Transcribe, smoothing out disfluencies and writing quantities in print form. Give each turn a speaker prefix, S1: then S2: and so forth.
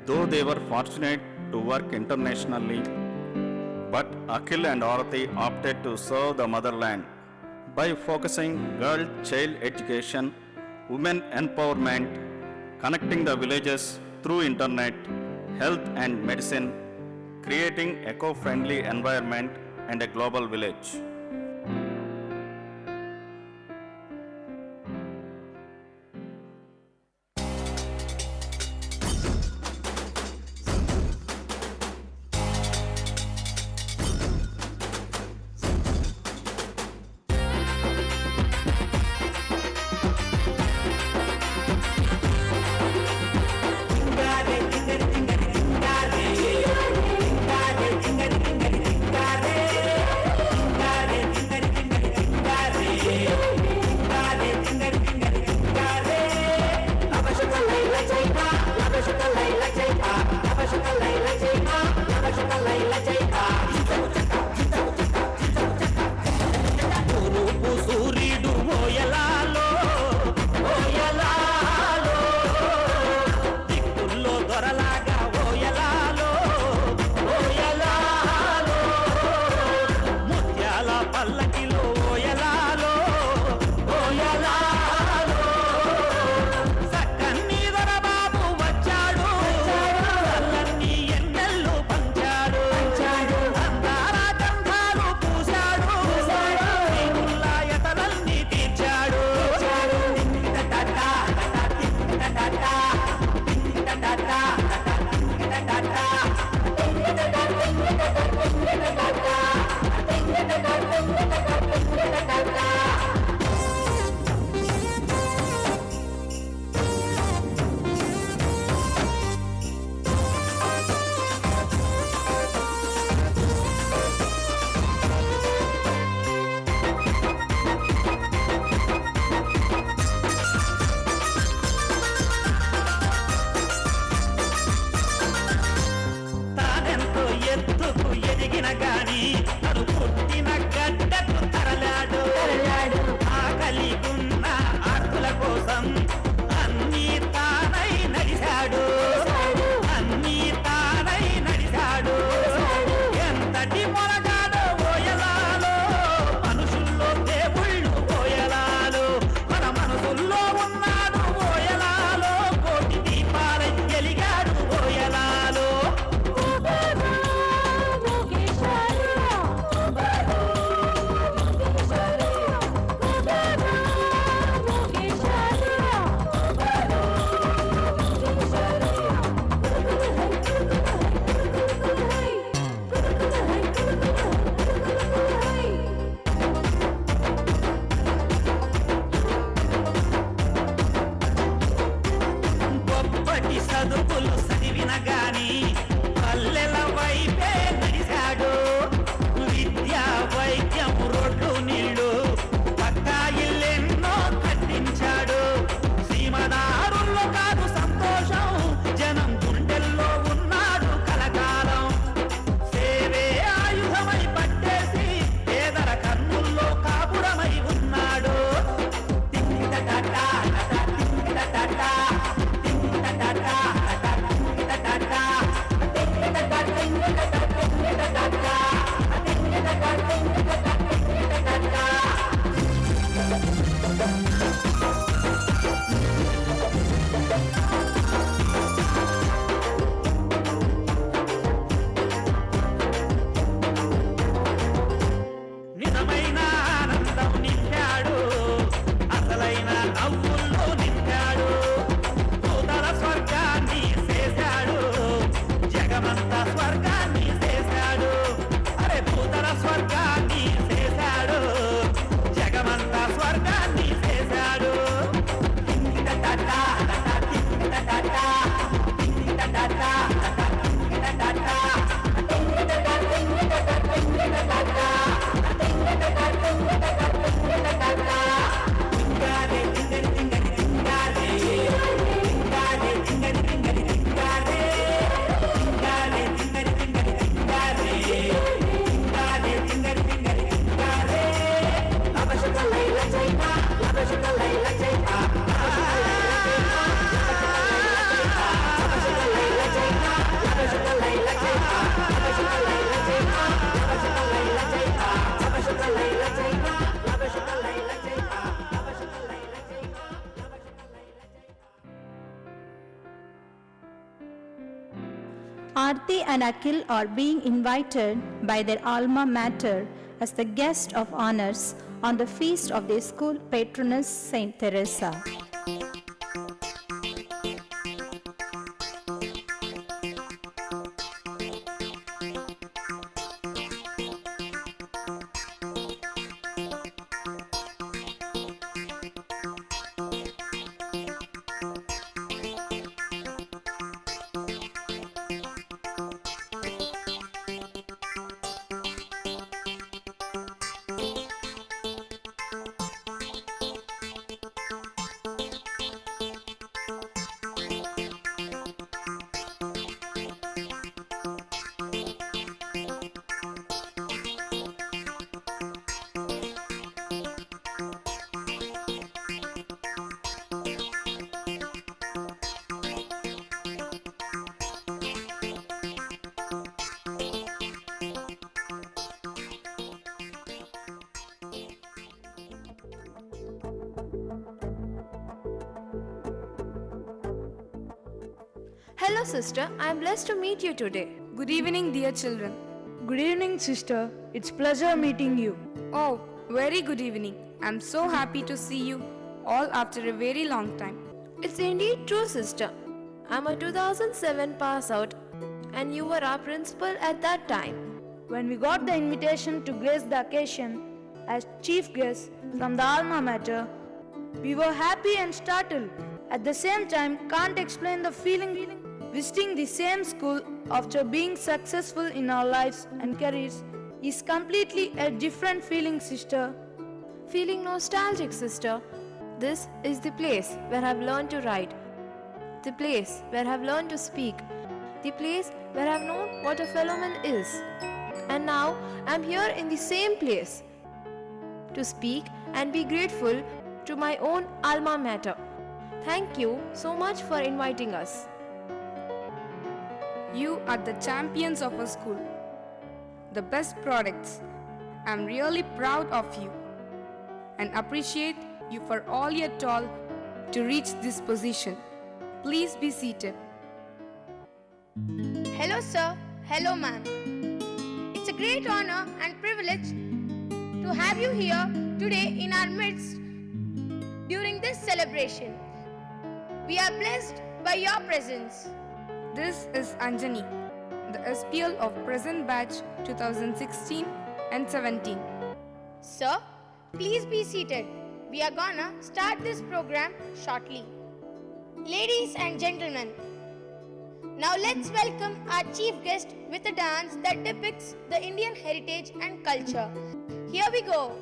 S1: Though they were fortunate to work internationally, but Akhil and Aarati opted to serve the motherland by focusing girl-child education, women empowerment, connecting the villages through internet, health and medicine, creating eco-friendly environment and a global village.
S2: Yogesh Aarti and Akhil are being invited by their alma mater as the guest of honors on the feast of their school patroness Saint Teresa.
S3: Hello sister, I am blessed to meet you today.
S4: Good evening, dear children.
S5: Good evening, sister. It's pleasure meeting you.
S4: Oh, very good evening. I'm so happy to see you all after a very long time.
S3: It's indeed true, sister. I'm a 2007 pass out and you were our principal at that time.
S5: When we got the invitation to grace the occasion as chief guest from the alma mater, we were happy and startled. At the same time, can't explain the feeling visiting the same school after being successful in our lives and careers is completely a different feeling, sister.
S3: Feeling nostalgic, sister. This is the place where I've learned to write, the place where I've learned to speak, the place where I've known what a fellow man is. And now I'm here in the same place to speak and be grateful to my own alma mater. Thank you so much for inviting us.
S4: You are the champions of our school, the best products. I'm really proud of you and appreciate you for all your toil to reach this position. Please be seated.
S6: Hello, sir. Hello, ma'am. It's a great honor and privilege to have you here today in our midst during this celebration. We are blessed by your presence.
S4: This is Anjani, the SPL of present batch 2016 and 17.
S6: Sir, please be seated. We are gonna start this program shortly. Ladies and gentlemen, now let's welcome our chief guest with a dance that depicts the Indian heritage and culture. Here we go.